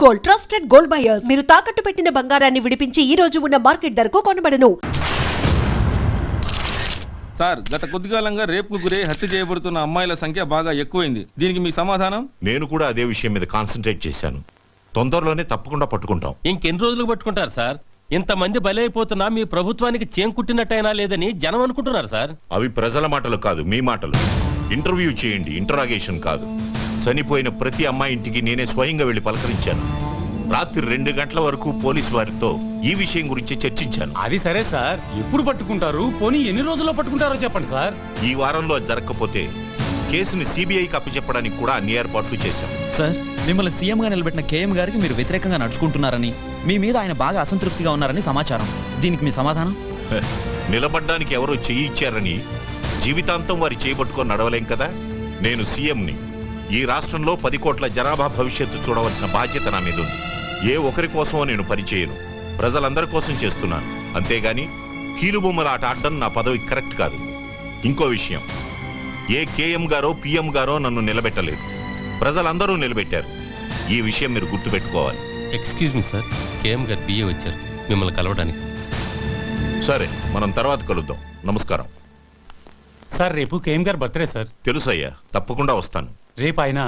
Gold, trusted gold buyers. మీరు తాకట్టు పెట్టిన బంగారాన్ని విడిపించి ఈ రోజు ఉన్న మార్కెట్ ధరకు కొనబడను. సార్, గత కొద్దికాలంగా రేపుకు గురై హత్య చేయబడుతున్న అమ్మాయిల సంఖ్య బాగా ఎక్కువైంది. దీనికి మీ సమాధానం? నేను కూడా అదే విషయం మీద కాన్సన్ట్రేట్ చేశాను. తొందరలోనే తప్పకుండా పట్టుకుంటాం. ఇంకెన్ని రోజులకు పట్టుకుంటారు సార్? ఇంతమంది బలైపోతున్నా మీ ప్రభుత్వానికి చేంకుట్టినట్టయినా లేదని జనం అనుకుంటున్నారు సార్. అవి ప్రజల మాటలు కాదు, మీ మాటలు. ఇంటర్వ్యూ చేయండి, ఇంటరాగేషన్ కాదు. చనిపోయిన ప్రతి అమ్మాయి ఇంటికి నేనే స్వయంగా వెళ్లి పలకరించాను. రాత్రి 2 గంటల వరకు పోలీసు వారితో ఈ విషయం గురించి చర్చించాను. అది సరే సార్, ఎప్పుడు పట్టుకుంటారు? పోనీ ఎన్ని రోజుల్లో పట్టుకుంటారో చెప్పండి సార్. ఈ వారంలో అది జరగకపోతే కేసుని సిబిఐకి అప్పచెప్పడానికి కూడా అన్ని ఏర్పాట్లు చేశాం. సార్, మిమ్మల్ని సీఎంగా నిలబెట్టిన కేఎం గారికి మీరు వ్యతిరేకంగా నడుచుకుంటున్నారని, మీ మీద ఆయన బాగా అసంతృప్తిగా ఉన్నారని సమాచారం. దీనికి మీ సమాధానం? నిలబడ్డానికి ఎవరో చేయిచ్చారని జీవితాంతం వారి చేయబట్టుకొని నడవలేం కదా. నేను సీఎంని. ఈ రాష్ట్రంలో 10 కోట్ల జనాభా భవిష్యత్తు చూడవలసిన బాధ్యత నా మీద ఉంది. ఏ ఒక్కరి కోసమో నేను పనిచేయను, ప్రజలందరి కోసం చేస్తున్నాను. అంతేగాని కీలుబొమ్మల ఆట ఆడడం నా పదవి కరెక్ట్ కాదు. ఇంకో విషయం, ఏ కేఎం గారో పిఎం గారో నన్ను నిలబెట్టలేదు, ప్రజలందరూ నిలబెట్టారు. ఈ విషయం మీరు గుర్తుపెట్టుకోవాలి. ఎక్స్క్యూజ్ మీ సార్, కేఎం గారు పిఏ వచ్చారు మిమ్మల్ని కలవడానికి. సరే, మనం తర్వాత కలుద్దాం. నమస్కారం. సార్, రేపు కేఎం గారు బర్త్డే సార్. తెలుసయ్యా, తప్పకుండా వస్తాను. రేపు ఆయన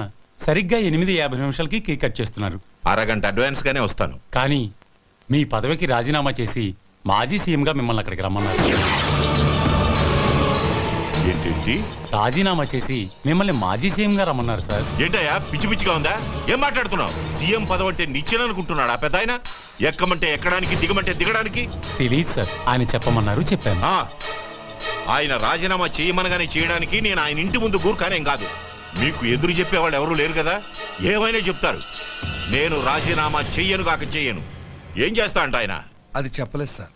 సరిగ్గా 8:50 కేక్ కట్ చేస్తున్నారు. అరగంట అడ్వాన్స్ గానే వస్తాను. కానీ మీ పదవికి రాజీనామా చేసి మాజీ సీఎంగా మిమ్మల్ని అక్కడికి రమ్మన్నారు. ఏంటి? రాజీనామా చేసి మిమ్మల్ని మాజీ సీఎంగా రమ్మన్నారు సార్. ఏంటయ్యా, పిచ్చి పిచ్చిగా ఉందా? ఏం మాట్లాడుతున్నావు? సీఎం పదవి అంటే నిచ్చెననుకుంటున్నాడు ఆ పెద్ద ఆయన? ఎక్కమంటే ఎక్కడానికి, దిగమంటే దిగడానికి? తెలియదు సార్, ఆయన చెప్పమన్నారు, చెప్పాను. ఆయన రాజీనామా చేయమనగానే చేయడానికి నేను ఆయన ఇంటి ముందు గూర్ఖానేం కాదు. మీకు ఎదురు చెప్పేవాళ్ళు ఎవరూ లేరు కదా, ఏమైనా చెప్తారు. నేను రాజీనామా చెయ్యను కాక చెయ్యను. ఏం చేస్తా అంట ఆయన? అది చెప్పలేదు సార్.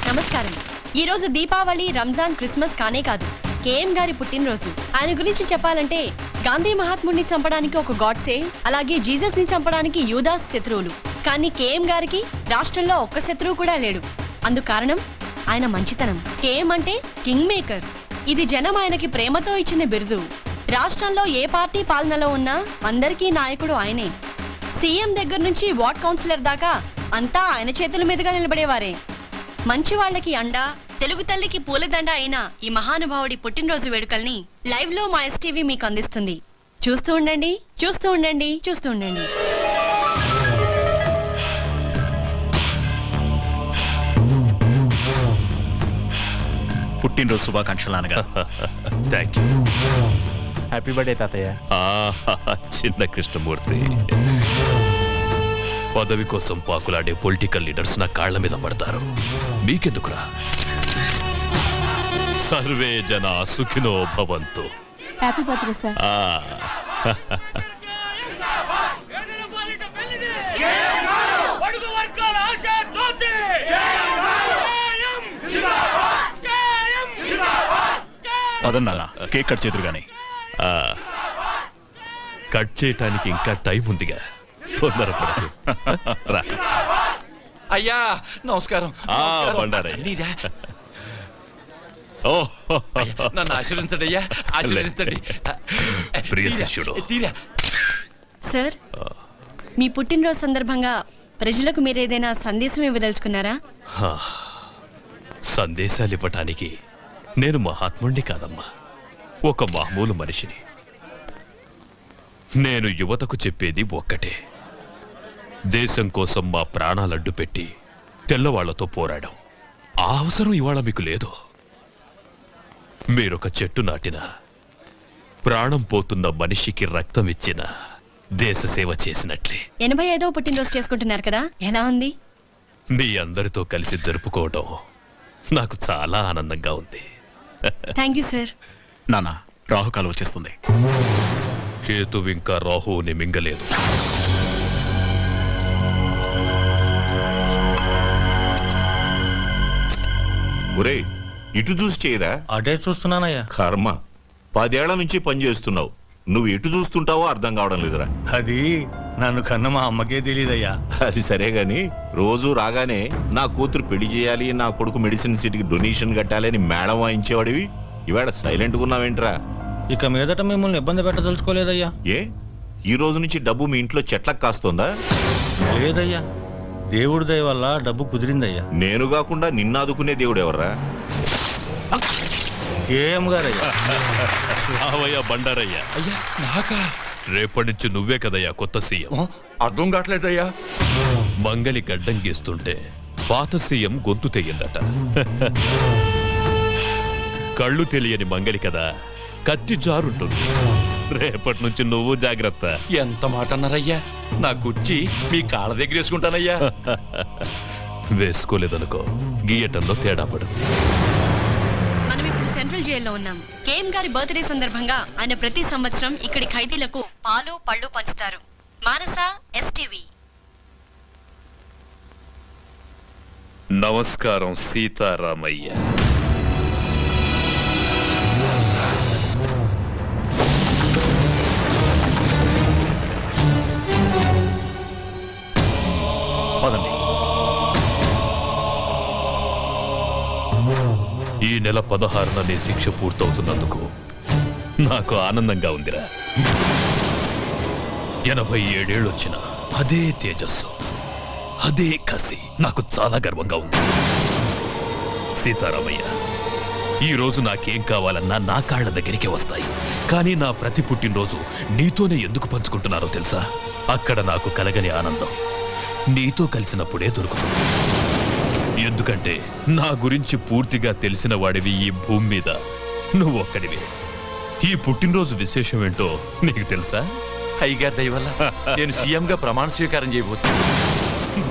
నమస్కారం. ఈ రోజు దీపావళి, రంజాన్, క్రిస్మస్ కానే కాదు, కేఎం గారి పుట్టినరోజు. ఆయన గురించి చెప్పాలంటే గాంధీ మహాత్ముడిని చంపడానికి ఒక గాడ్సే, అలాగే జీసస్ ని చంపడానికి యూదాస్ శత్రువులు. కానీ కేఎం గారికి రాష్ట్రంలో ఒక్క శత్రువు కూడా లేడు. అందుకు కారణం ఆయన మంచితనం. కేఎం అంటే కింగ్ మేకర్. ఇది జనం ఆయనకి ప్రేమతో ఇచ్చిన బిరుదు. రాష్ట్రంలో ఏ పార్టీ పాలనలో ఉన్నా అందరికీ నాయకుడు ఆయనే. సీఎం దగ్గర నుంచి వార్డ్ కౌన్సిలర్ దాకా అంతా ఆయన చేతుల మీదుగా నిలబడేవారే. మంచి వాళ్ళకి అండ, తెలుగు తల్లికి పూలదండ అయిన ఈ మహానుభావుడి పుట్టినరోజు వేడుకల్ని లైవ్ లో మా ఎస్టీవీ మీకు అందిస్తుంది. చూస్తూ ఉండండి, చూస్తూ ఉండండి, చూస్తూ ఉండండి. పుట్టినరోజు శుభాకాంక్షలు నాన్నగారు. Thank you. హ్యాపీ బర్త్డే తాతయ్య. చిన్న కృష్ణమూర్తి, పదవి కోసం పాకులాడే పొలిటికల్ లీడర్స్ నా కాళ్ల మీద పడతారు. మీకెందుకురా? సర్వే జన సుఖినో భవంతు. Happy birthday sir. పదన్నాన్న, కేక్ కట్ చేదురు గాని. కట్ చేయటానికి ఇంకా టైం ఉందిగా, తొందరపడదు. అయ్యా నమస్కారం. నన్ను ఆశీర్వదించండి అయ్యా, ఆశీర్వదించండి. ప్రియ శిష్యుడు. సార్, మీ పుట్టినరోజు సందర్భంగా ప్రజలకు మీరేదైనా సందేశం ఇవ్వదలుచుకున్నారా? సందేశాలు ఇవ్వటానికి నేను మహాత్ముణ్ణి కాదమ్మా, ఒక మామూలు మనిషిని. నేను యువతకు చెప్పేది ఒక్కటే, దేశం కోసం మా ప్రాణాలడ్డు పెట్టి తెల్లవాళ్లతో పోరాడాం. ఆ అవసరం ఇవాళ మీకు లేదు. మీరొక చెట్టు నాటిన, ప్రాణం పోతున్న మనిషికి రక్తం ఇచ్చిన, దేశ సేవ చేసినట్లే. 85వ పుట్టినరోజు చేసుకుంటున్నారు కదా, ఎలా ఉంది? మీ అందరితో కలిసి జరుపుకోవడం నాకు చాలా ఆనందంగా ఉంది. Thank you sir. నాన్న, రాహుకాలం వచ్చేస్తుంది. కేతు ఇంకా రాహుని మింగలేదు. ఒరే, ఇటు చూసి చేయరా? అటే చూస్తున్నానయ్యా. కర్మ, 10 ఏళ్ల నుంచి పని చేస్తున్నావు, నువ్వు ఎటు చూస్తుంటావో అర్థం కావడం లేదురా. అది నన్ను కన్న మా అమ్మకే తెలియదయ్యా. అది సరే గాని రోజు రాగానే నా కూతురు పెళ్లి చేయాలి, నా కొడుకు మెడిసిన్ సీట్కి డొనేషన్ కట్టాలి అని మేడం వాయించేవాడివి, ఇవాళ సైలెంట్గా ఉన్నావేంట్రా? ఇక మీదట మిమ్మల్ని ఇబ్బంది పెట్టదలుచుకోలేదయ్యా. ఏ ఈ రోజు నుంచి డబ్బు మీ ఇంట్లో చెట్లకు కాస్తోందా? లేదయ్యా, దేవుడి దయ వల్ల డబ్బు కుదిరిందయ్యా. నేను కాకుండా నిన్నాదుకునే దేవుడు ఎవర్రా? కేఎం గారయ్యా. రావయ్యా బండారయ్యా. అయ్యా నాకా? రేపటి నుంచి నువ్వే కదయ్యా కొత్త సీఎం. అర్థం కావట్లేదయ్యా. మంగలి గడ్డం గీస్తుంటే పాత సీఎం గొంతు తెగిందట. కళ్ళు తెలియని మంగలి కదా, కత్తి జారుంటుంది. రేపటి నుంచి నువ్వు జాగ్రత్త. ఎంత మాట అన్నారయ్యా? నా కుర్చీ మీ కాళ్ళ దగ్గర వేసుకుంటానయ్యా. వేసుకోలేదనుకో గీయటంలో తేడా పడు. మనం ఇప్పుడు సెంట్రల్ జైల్లో ఉన్నాం. కేఎం గారి బర్త్డే సందర్భంగా ఆయన ప్రతి సంవత్సరం ఇక్కడి ఖైదీలకు పాలు పళ్ళు పంచుతారు. మానస, ఎస్టీవీ. నమస్కారం సీతారామయ్య. పదండి. ఈ నెల 16న నీ శిక్ష పూర్తవుతున్నందుకు నాకు ఆనందంగా ఉందిరా. 87 ఏళ్ళొచ్చిన అదే తేజస్సు, అదే కసి నాకు చాలా గర్వంగా ఉంది. సీతారామయ్య, ఈ రోజు నాకేం కావాలన్నా నా కాళ్ల దగ్గరికి వస్తాయి. కానీ నా ప్రతి పుట్టినరోజు నీతోనే ఎందుకు పంచుకుంటున్నారో తెలుసా? అక్కడ నాకు కలగని ఆనందం నీతో కలిసినప్పుడే దొరుకుతుంది. ఎందుకంటే నా గురించి పూర్తిగా తెలిసిన వాడివి ఈ భూమి మీద నువ్వు ఒక్కడివే. ఈ పుట్టినరోజు విశేషం ఏంటో నీకు తెలుసా? అయ్యగారి దయ వల్ల నేను సీఎంగా ప్రమాణ స్వీకారం చేయబోతున్నాను.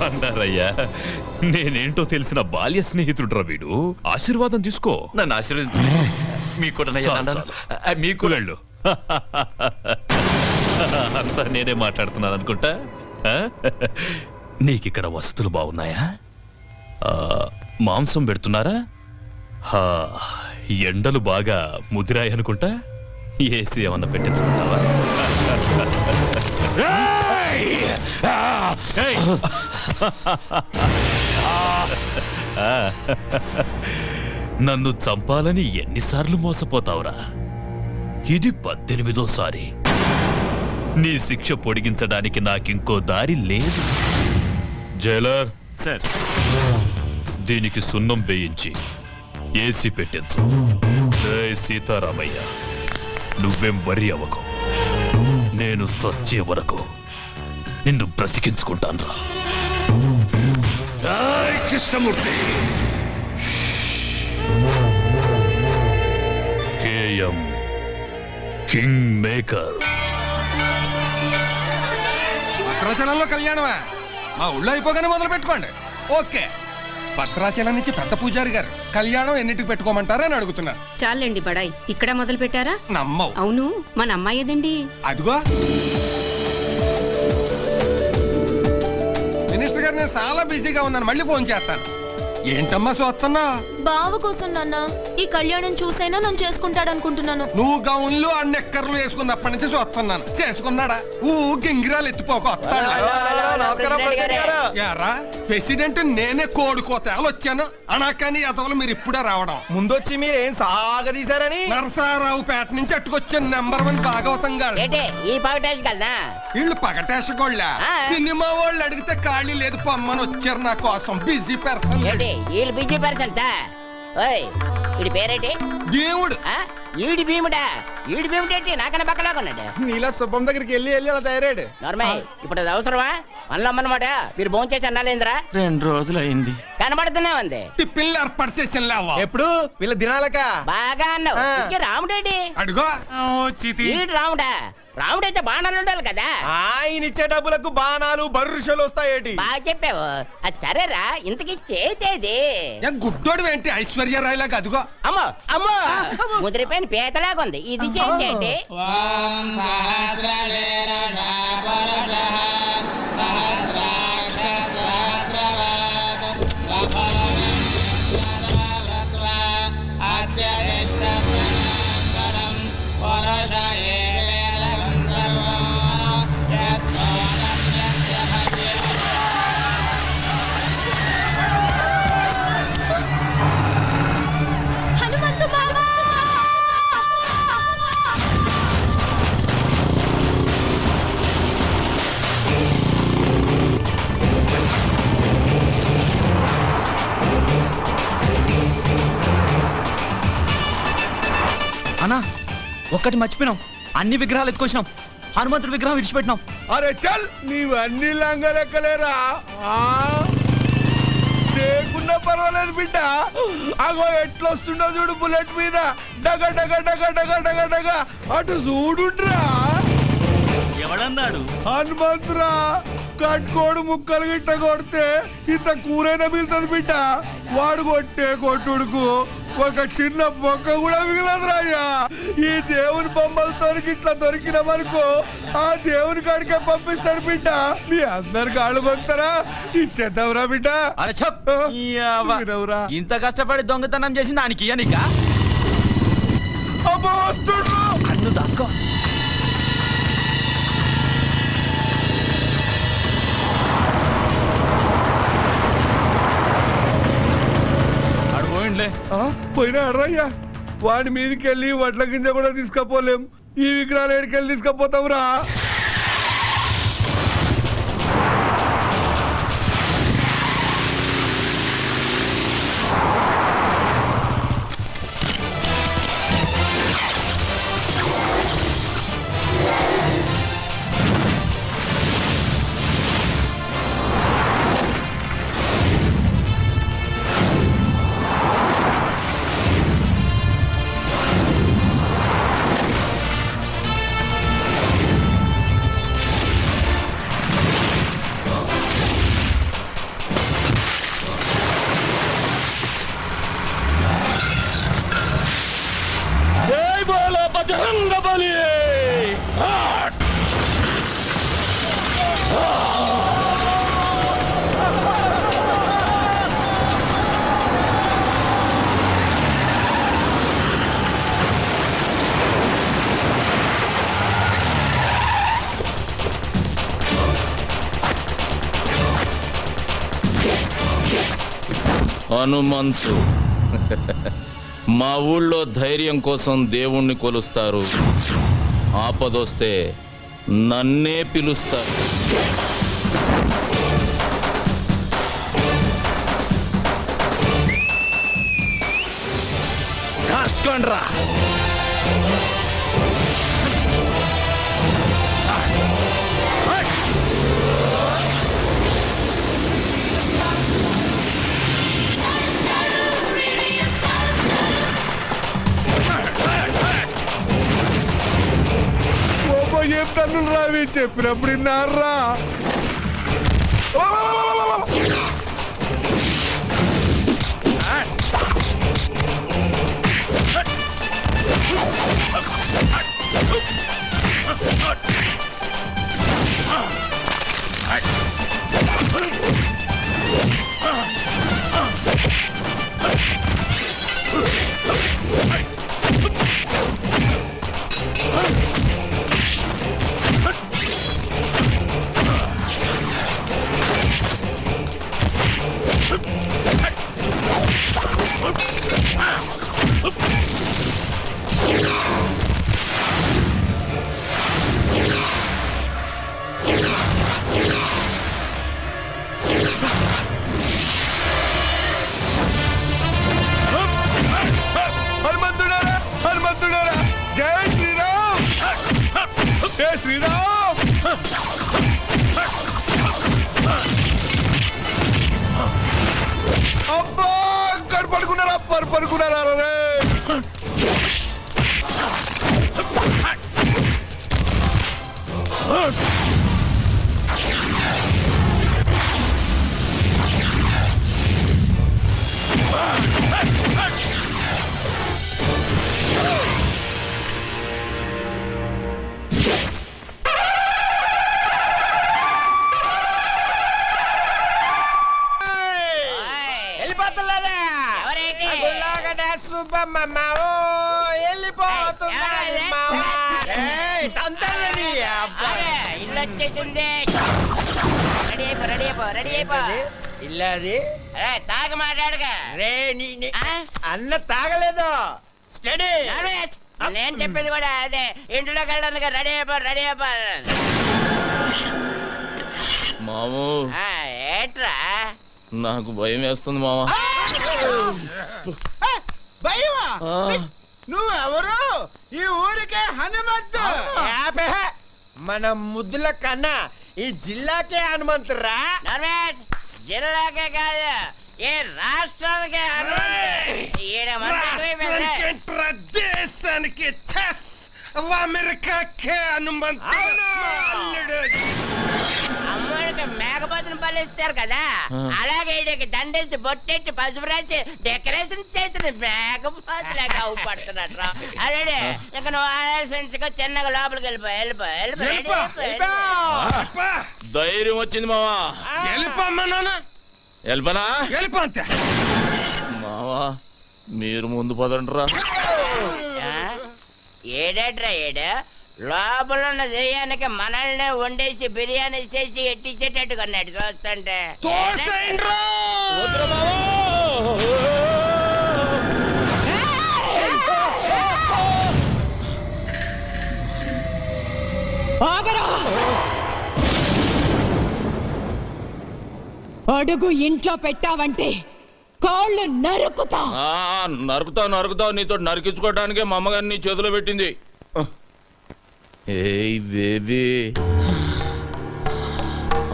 బండారయ్యా, నేనేంటో తెలిసిన బాల్య స్నేహితుడురా వీడు. ఆశీర్వాదం తీసుకో. నన్ను ఆశీర్వదించండి. మీకు కూడా నయ్యా చాలు, దండాలు. చాలు. మీకు వెళ్ళు. అంతా నేనే మాట్లాడుతున్నాను అనుకుంటా. ఆ? నీకిక్కడ వసతులు బాగున్నాయా? మాంసం పెడుతున్నారా? ఎండలు బాగా ముదిరాయనుకుంటా. ఏసీ ఏమన్నా పెట్టించుకుంటావా? నన్ను చంపాలని ఎన్నిసార్లు మోసపోతావురా? ఇది 18వ నీ శిక్ష పొడిగించడానికి నాకింకో దారి లేదు. జైలర్ సార్, దీనికి సున్నం వేయించి ఏసీ పెట్టించు. సీతారామయ్య, నువ్వేం వరి అవ్వకు. నేను చచ్చే వరకు నిన్ను బ్రతికించుకుంటాను రా. కృష్ణమూర్తి. KM king maker. భద్రాచలంలో కళ్యాణమా? మా ఊళ్ళో అయిపోగానే మొదలు పెట్టుకోండి. ఓకే. భద్రాచలం నుంచి పెద్ద పూజారి గారు కళ్యాణం ఎన్నిటికి పెట్టుకోమంటారా అని అడుగుతున్నారు. చాలండి బడాయ్, ఇక్కడ మొదలు పెట్టారా? నమ్మవు. అవును, మన అమ్మాయి ఏదండి? అదిగో మినిస్టర్ గారు, నేను చాలా బిజీగా ఉన్నాను, మళ్ళీ ఫోన్ చేస్తాను. ఏంటమ్మా చూస్తున్నా? బావ కోసం నాన్న, ఈ కళ్యాణం చూసైనా నన్ను చేసుకుంటాడనుకుంటున్నాను. నువ్వు గౌన్లు అన్నెక్కర్లు వేసుకున్నప్పటి నుంచి చూస్తున్నాను. చేసుకున్నాడా? గింగిరాలు ఎత్తిపోక యారా ప్రెసిడెంట్ నేనే కోడుకోతేలు వచ్చాను అనకాని అతలు మీరు ఇప్పుడే రావడం. ముందొచ్చి మీరేం సాగదీశారని నరసారావు పేట నుంచి అట్టుకొచ్చాను. నెంబర్ 1 భాగవతం గారు. వీళ్ళు పగటేసగోళ్ళ. సినిమా వాళ్ళు అడిగితే ఖాళీ లేదు పొమ్మని వచ్చారు నా కోసం. Busy person. Busy person sir. వీడి పేరేంటి? దేవుడు. ఈడి భీముడా? ఈడి భీముడేంటి నాకన్నా పక్కలాగా ఉన్నాడు? నీలా శుభం దగ్గరికి వెళ్ళి అలా తయారాడు. నార్మల్. ఇప్పుడు అది అవసరమా? మనలో అమ్మనమాట. మీరు భోజనం చేసి అన్నాలేంద్రా? 2 రోజులు అయింది. కనబడుతూనే ఉంది. టిఫిన్లు ఏర్పాటు చేసిన లేవా? ఎప్పుడు వీళ్ళ దినాలక బాగా అన్నావు. ఇంకే రాముడేంటి? అడుగో ఈడు రాముడా? రాముడైతే బాణాలు ఉండాలి కదా. ఆయన ఇచ్చే డబ్బులకు బాణాలు బర్రుషలు వస్తాయేటి? బాగా చెప్పావు. అది సరేరా, ఇంతకీ చేతేది? గుడ్డోడు ఏంటి ఐశ్వర్యరాయలాగా? అదిగో అమ్మో అమ్మో, ముదిరిపోయిన పీతలాగా ఉంది. ఇది చేతేంటి? అన్నా ఒక్కటి మర్చిపోయినాం, అన్ని విగ్రహాలు ఎత్తుకొచ్చినాం, హనుమంతుడి విగ్రహం విడిచిపెట్టినాం. అరే చల్ నీవన్నీ లంగలెక్కలేరా లేకున్నా పర్వాలేదు బిడ్డ. అగో ఎట్లొస్తుండో చూడు బుల్లెట్ మీద డగ డగ డగ డగ డగ డగ అటు చూడుండ్రా. ఎవడన్నాడు? హనుమంతురా కట్టుకోడు ముక్కలు గిట్ట కొడితే ఇంత కూరైనా మిగులుతుంది బిడ్డ. వాడు కొట్టే కొట్టుడుకు ఒక చిన్న బొక్క కూడా మిగలదురా అయ్యా. ఈ దేవుని బొమ్మలతో ఇట్లా దొరికిన వరకు ఆ దేవుని కాడికే పంపిస్తాడు బిడ్డ. మీ అందరు కాళ్ళు పొందుతారా? ఇచ్చేద్దాంరా బిడ్డ. అరే చెప్ ఇంత కష్టపడి దొంగతనం చేసింది దానికి ఇయ్యనిక అబ్బో వస్తుండ్రు. అన్ను దాసుకో. పోయినా అర్రయ్యా, వాడి మీదకి వెళ్ళి వడ్ల గింజ కూడా తీసుకపోలేం. ఈ విగ్రహాలు ఏడికెళ్ళి తీసుకపోతావురా? హనుమంతు మా ఊళ్ళో ధైర్యం కోసం దేవుణ్ణి కొలుస్తారు, ఆపదొస్తే నన్నే పిలుస్తారు. కాస్కండ్రా. ఏం తన్నులు రావి చెప్పినప్పుడు విన్నారా? హనుమంతుడారా, హనుమంతుడారా, జై శ్రీరామ్, జై శ్రీరామ్. అబ్బా పడుకున్నారా, పడుకున్నారా రే? వెళ్ళిపోతున్నా సుబ్బమ్మ వెళ్ళిపోతున్నా. ఇల్లు వచ్చేసింది. రెడీ అయిపో, రెడీ అయిపో, రెడీ అయిపో. ఇల్లాది తాగి మాట్లాడగా రే అన్న తాగలేదు. స్టడీ. నేను చెప్పేది కూడా అదే. ఇంట్లోకి వెళ్ళడానికి రెడీ అయిపో, రెడీ అయిపో. మాము ఏట్రా నాకు భయం వేస్తుంది మామ. భయమా? నువ్వెవరు? ఈ ఊరికే హనుమంతు. మన ముద్దుల కన్నా ఈ జిల్లాకే హనుమంతురా. జిల్లాకే కాదు ఏ రాష్ట్రానికే దేశానికి అమెరికాకే హనుమంతు. అమ్మడికి మేకపోతుని పలిస్తారు కదా, అలాగే ఈడికి దండేసి బొట్టెట్టి పసుపు రాసి డెకరేషన్ చేసిన మేకపోతులాగా అవుపడుతున్నట్టు. అలాగే ఇక నువ్వు ఆలోచించుకో, చిన్నగా లోపలికి వెళ్ళిపో. ధైర్యం వచ్చింది మావా. వెళ్ళిపోమ్మా నాన్న. వెళ్ళిపోనా? వెళ్ళిపో అంతే. మావా మీరు ముందు పదండ్రా. ఏడేట్రా ఏడు లోపల ఉన్న దెయ్యానికి మనల్ని వండేసి బిర్యానీ చేసి ఎట్టించేటట్టు కొన్నాడు చూస్తుంటే. అడుగు ఇంట్లో పెట్టావంటే కాళ్ళు నరుకుతా. నరుకుతావు నీతో నరికించుకోవడానికే మా అమ్మగారిని నీ చేతిలో పెట్టింది. ఏయ్ బేబీ,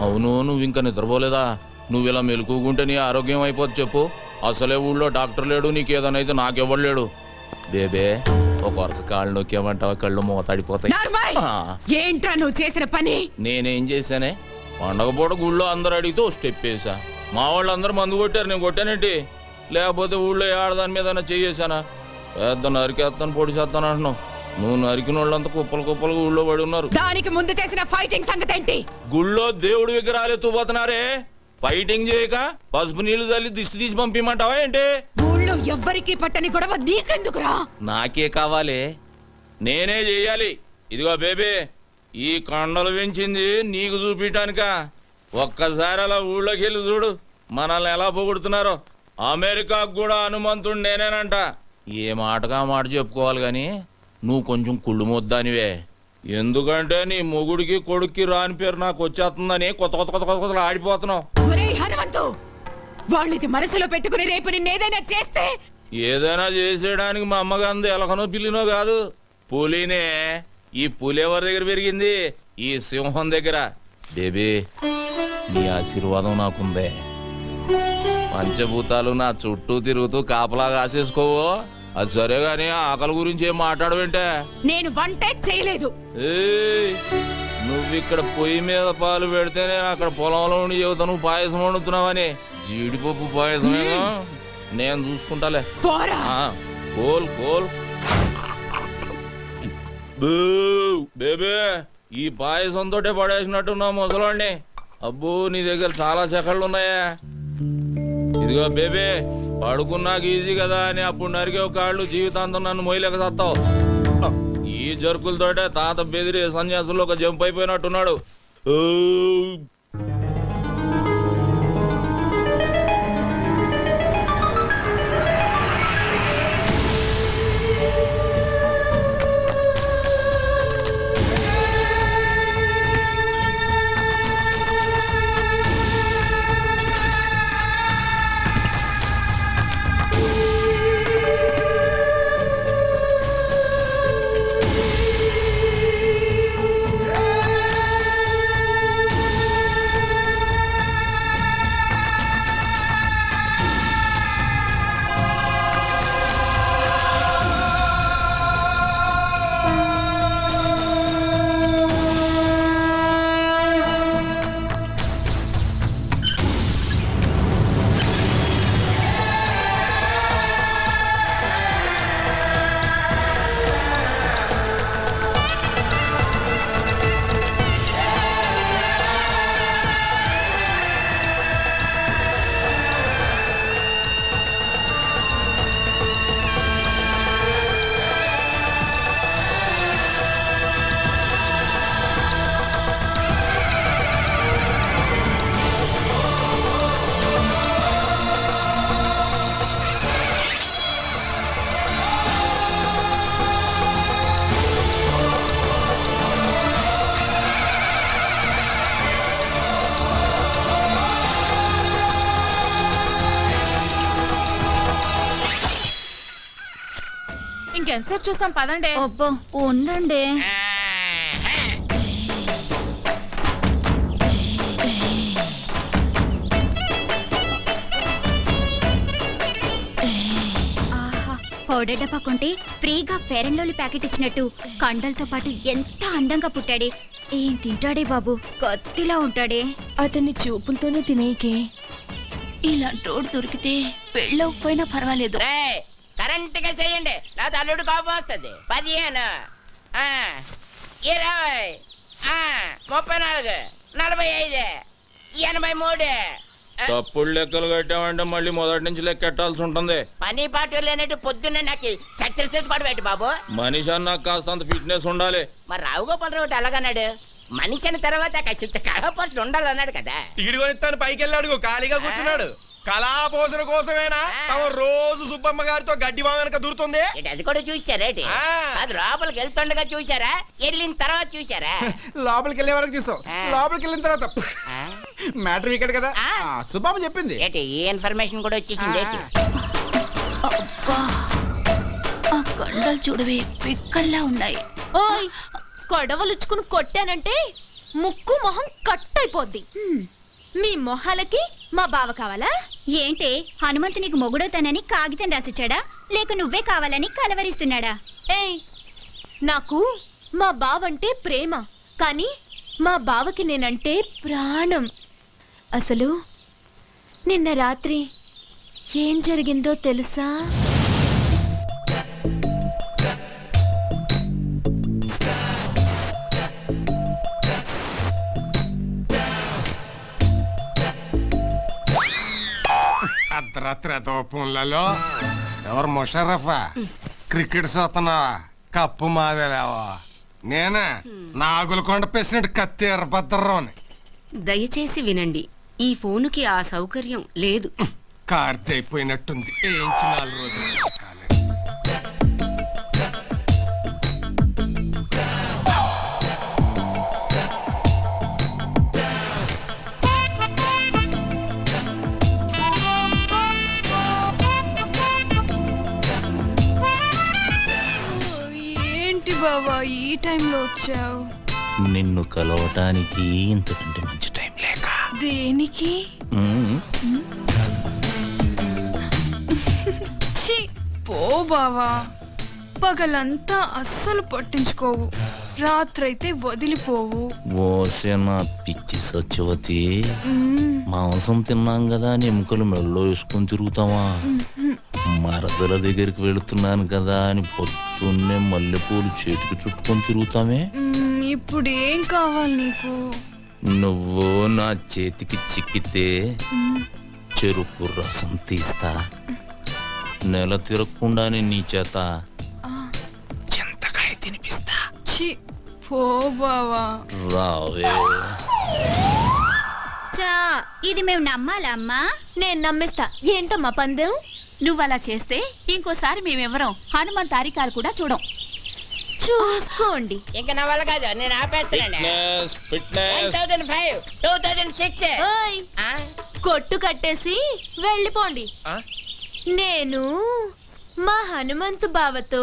అవును నువ్వు ఇంకా నిద్రపోలేదా? నువ్వు ఇలా మెలుకుంటే నీ ఆరోగ్యం అయిపోద్ది చెప్పు. అసలే ఊళ్ళో డాక్టర్ లేడు, నీకు ఏదైనా అయితే నాకెవ్వడు లేడు. బేబే ఒక వరుస కాళ్ళు నొక్కేమంటావా కళ్ళు మూతడిపోతాయి. ఏంట్రా నువ్వు చేసిన పని? నేనేం చేశానే? పండగ పూట గుళ్ళో అందరు అడిగితే ఓ స్టెప్ వేసా. మా వాళ్ళు అందరూ మందు కొట్టారు, నేను కొట్టానేంటి? లేకపోతే ఊళ్ళో ఆడదాని మీద చేసానా? పెద్ద నరికేస్తాను పొడి చేస్తాను అంటున్నావు. నువ్వు నరికిన వాళ్ళంతా కుప్పలు ఊళ్ళో పడి ఉన్నారు. దానికి ముందు చేసిన ఫైటింగ్ సంగతి ఏంటి? గుళ్ళో దేవుడి విగ్రహాలు ఎత్తుపోతున్నారే, ఫైటింగ్ చేయక పసుపు నీళ్లు చల్లి దిష్టి తీసి పంపిమంటావా ఏంటి? ఊళ్ళో ఎవ్వరికి పట్టని గొడవ నీకెందుకురా? నాకే కావాలి, నేనే చెయ్యాలి. ఇదిగో బేబీ, ఈ కొండలు పెంచింది నీకు చూపించటానిక. ఒక్కసారి అలా ఊళ్ళోకి వెళ్ళి చూడు, మనల్ని ఎలా పొగుడుతున్నారో. అమెరికాకు కూడా హనుమంతుడు నేనేనంట. ఏ మాటగా మాట చెప్పుకోవాలి గాని నువ్వు కొంచెం కుళ్ళు మొద్దానివే. ఎందుకంటే నీ మొగుడికి కొడుక్కి రాని పేరు నాకు వచ్చేస్తుందని కొత్త ఆడిపోతున్నావు. హనుమంతు, వాళ్ళది మనసులో పెట్టుకుని రేపు నిన్నేదైనా చేస్తే? ఏదైనా చేసేయడానికి మా అమ్మగాంది ఎలకనో పిల్లినో కాదు, పులినే. ఈ పులి ఎవరి దగ్గర పెరిగింది? ఈ సింహం దగ్గర. బేబీ నీ ఆశీర్వాదం నాకుందే. పంచభూతాలు నా చుట్టూ తిరుగుతూ కాపలా కాసేసుకోవు. అది సరే గాని ఆకలి గురించి ఏం మాట్లాడవేంటే? నేను వంటే చేయలేదు. నువ్వు ఇక్కడ పొయ్యి మీద పాలు పెడితే నేను అక్కడ పొలంలో ఉండి చెబుతా నువ్వు పాయసం వండుతున్నావని. జీడిపప్పు పాయసమేగా, నేను చూసుకుంటాలే. కోల్ కోల్ బేబే, ఈ పాయసంతో పడేసినట్టున్నా ముసలాన్ని. అబ్బో నీ దగ్గర చాలా చెక్కళ్ళు ఉన్నాయా? ఇదిగో బేబే, పడుకున్నాక ఈజీ కదా అని అప్పుడు నరికే కాళ్ళు జీవితాంతం నన్ను మొయ్యలేక సత్తావు. ఈ జరుకులతోటే తాత బెదిరి సన్యాసుల్లో ఒక జంప్ అయిపోయినట్టున్నాడు. ఇంకెంతసేపు చూస్తాం పదండి. అబ్బో ఉండండి. పౌడర్ డబ్బా కొంటే ఫ్రీగా ఫెయిర్ అండ్ లవ్లీ ప్యాకెట్ ఇచ్చినట్టు కండలతో పాటు ఎంత అందంగా పుట్టాడే. ఏం తింటాడే బాబు, కత్తిలా ఉంటాడే. అతన్ని చూపులతోనే తినేకే. ఇలాంటోడు దొరికితే పెళ్ళవకపోయినా పర్వాలేదు. కరెంట్ గా చేయండి, నా అల్లుడు కోపం వస్తుంది. 15 20 34 45 83. తప్పుడు లెక్కలు కట్టామంటే మళ్ళీ మొదటి నుంచి లెక్కెట్టాల్సి ఉంటుంది. పని పాటు లేనట్టు పొద్దున్నే నాకు సక్సెస్ కూడా పెట్టి బాబు. మనిషి అన్న కాస్తంత ఫిట్నెస్ ఉండాలి. మరి రావు గోపాల్ రావు అలాగన్నాడు. మనిషి అన్న తర్వాత కాసింత కళాపోషణ ఉండాలన్నాడు కదా. టికెట్ కొనిస్తాను పైకి వెళ్ళాడు, ఖాళీగా కూర్చున్నాడు. కళాపోషణ కోసమేనా తమ రోజు సుబ్బమ్మ గారితో గడ్డి మా వెనక దూరుతుంది. అది కూడా చూసారేటి? అది లోపలికి వెళ్తుండగా చూసారా, వెళ్ళిన తర్వాత చూసారా? లోపలికి వెళ్ళే వరకు చూసాం, లోపలికి వెళ్ళిన తర్వాత మ్యాటర్ ఇక్కడ కదా సుబ్బమ్మ చెప్పింది. ఏంటి ఈ ఇన్ఫర్మేషన్ కూడా వచ్చేసింది? ఆ కండలు చూడవే పిక్కల్లా ఉన్నాయి. ఓయ్ కొడవలుచ్చుకుని కొట్టానంటే ముక్కు మొహం కట్ అయిపోద్ది. మీ మొహాలకి మా బావ కావాలా? ఏంటే హనుమంతు నీకు మొగుడవుతానని కాగితం రాసిచ్చాడా, లేక నువ్వే కావాలని కలవరిస్తున్నాడా? ఏయ్ నాకు మా బావంటే ప్రేమ, కానీ మా బావకి నేనంటే ప్రాణం. అసలు నిన్న రాత్రి ఏం జరిగిందో తెలుసా? అర్ధరాత్రి తోపంలలో ఎవరు ముషరఫా క్రికెట్ చూస్తున్నావా? కప్పు మాదేలేవా? నేనే నాగులకొండ ప్రెసిడెంట్ కత్తి ఎర్రభద్రరావుని. దయచేసి వినండి, ఈ ఫోనుకి ఆ సౌకర్యం లేదు. కార్తె అయిపోయినట్టుంది. ఏంచి 4 రోజులు ఏంటి బావా ఈ టైంలో వచ్చావు? నిన్ను కలవటానికి ఇంతకంటే మంచి టైం లేక. దేనికి? ఛీ, పో బావా. పగలంతా అస్సలు పట్టించుకోవు, రాత్రైతే వదిలిపోవు. ఓసేన పిచ్చి సత్యవతి, మాంసం తిన్నాం కదా అని ఎముకలు మెడలో వేసుకొని తిరుగుతావా? మరదల దగ్గరికి వెళుతున్నాను కదా అని పొద్దున్నే మల్లెపూలు చేతికి చుట్టుకొని తిరుగుతామే. ఇప్పుడు ఏం కావాలి నీకు? నువ్వు నా చేతికి చిక్కితే చెరుకు రసం తీస్తా, నెల తిరగకుండానే నీ చేత చింతకాయ తినిపిస్తా. పో బావా. రావే. చా, ఇది మేము నమ్మాలా అమ్మా? నేను నమ్మిస్తా. ఏంటమ్మా పందెం? నువ్వు అలా చేస్తే ఇంకోసారి మేమెవరం హనుమంత్ తారికాలు కూడా చూడం. చూసుకోండి. ఇంకా నా వల్ల కాదు, నేను ఆపేస్తున్నాను. ఫిట్నెస్ 2005 2006. ఓయ్, కొట్టు కట్టేసి వెళ్ళిపోండి. నేను మా హనుమంతు బావతో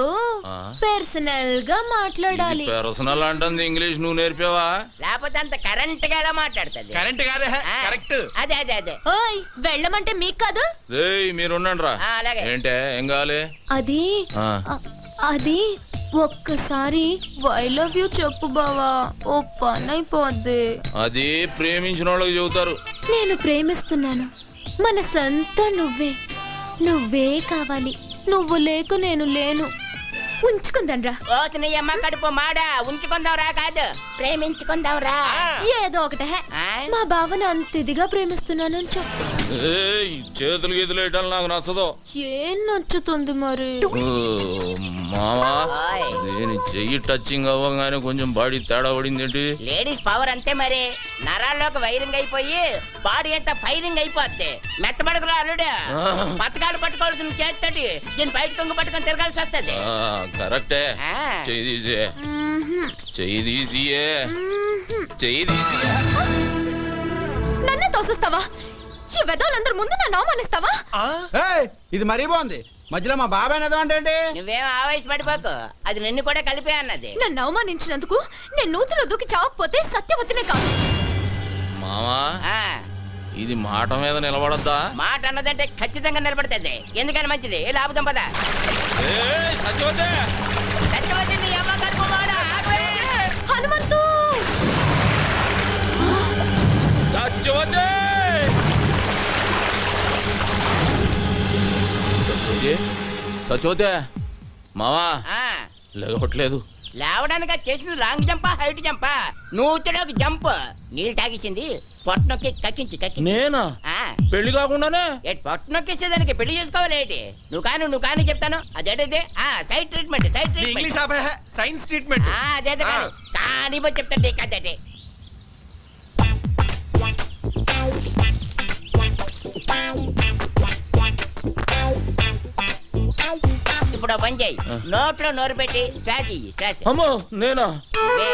పర్సనల్ గా మాట్లాడాలి. పర్సనల్ అంటుంది ఇంగ్లీష్ నువ్వు నేర్పావా? లేకపోతే అంత కరెంట్ గా ఎలా మాట్లాడుతుంది? కరెంట్ కాదే, కరెక్ట్. అదే అదే అదే. ఓయ్, వెళ్ళమంటే మీకు కాదు. మీరు ఉండండి రా. అలాగే. ఏంటే ఏం కావాలి? అది అది ఒక్కసారి ఐ లవ్ యూ చెప్పు బావా, ఓ పని అయిపోద్ది. అది ప్రేమించిన వాళ్ళకి చెబుతారు. నేను ప్రేమిస్తున్నాను, మనసంతా నువ్వే, నువ్వే కావాలి. నువ్వు లేకు నేను లేను. ఉంచుకుందాం రా. నీ అమ్మ కడుపు మాడా, ఉంచుకుందాం రా కాదు, ప్రేమించుకుందాం రా. ఏదో ఒకటే. మా బావను అంత ఇదిగా ప్రేమిస్తున్నానని చెప్పు. చేతులు గీతులు వేయటం నాకు నచ్చదు. ఏం నచ్చుతుంది మరి? మామా, దీని చెయ్యి టచింగ్ అవ్వగానే కొంచెం బాడీ తేడా పడింది ఏంటి? లేడీస్ పవర్ అంతే మరి. నరాల్లోకి వైరింగ్ అయిపోయి బాడీ అంతా ఫైరింగ్ అయిపోద్ది. మెత్తబడుకురా అల్లుడు, పథకాలు పట్టుకోవాల్సిన చేస్తాడు, దీన్ని బయట కొంగు పట్టుకొని తిరగాల్సి వస్తుంది. కరెక్టే. చెయ్యి తీసే, చెయ్యి తీసియే, చెయ్యి తీసి. నన్నే తోసిస్తావా? ఈ వెదవులందరి ముందు నన్ను అవమానిస్తావా? ఇది మరీ బాగుంది. మధ్యలో మా బాబాయ్ ఏదో అంటే నువ్వేం ఆవేశపడిపోకు, అది నిన్ను కూడా కలిపే అన్నది. నన్ను అవమానించినందుకు నేను నూతిలో దూకి చావకపోతే సత్యవతినే కాదు. మావా ఆ, ఇది మాట మీద నిలబడద్దా? మాట అన్నదంటే ఖచ్చితంగా నిలబడుతుంది. ఎందుకని మంచిది, ఏ లాభం పద. సత్యవతే సత్యవతి నీ అమ్మ కడుపువాడా, ఆపే. హనుమంతు సత్యవతే సత్యవతే మావా ఆ, లేవట్లేదు. లేవడానికి అది చేసింది లాంగ్ జంపా హైట్ జంపా? నూతిలోకి జంప్. నీళ్ళు తాగేసింది పొట్టనొక్కి కక్కించి నేనా? ఆ, పెళ్లి కాకుండానే పొట్టనొక్కేసేదానికి పెళ్లి చేసుకోవాలి ఏంటి? నువ్వు కానీ చెప్తాను. అదేంటిది? Side treatment, side treatment, science treatment. అదే కానీ పోయి చెప్తాండి కదండి. ఇప్పుడు ఓ పని చేయి, నోట్లో నోరు పెట్టి శ్వాస ఇయ్యి, శ్వాస. అమ్మో నేనా? ఇవే.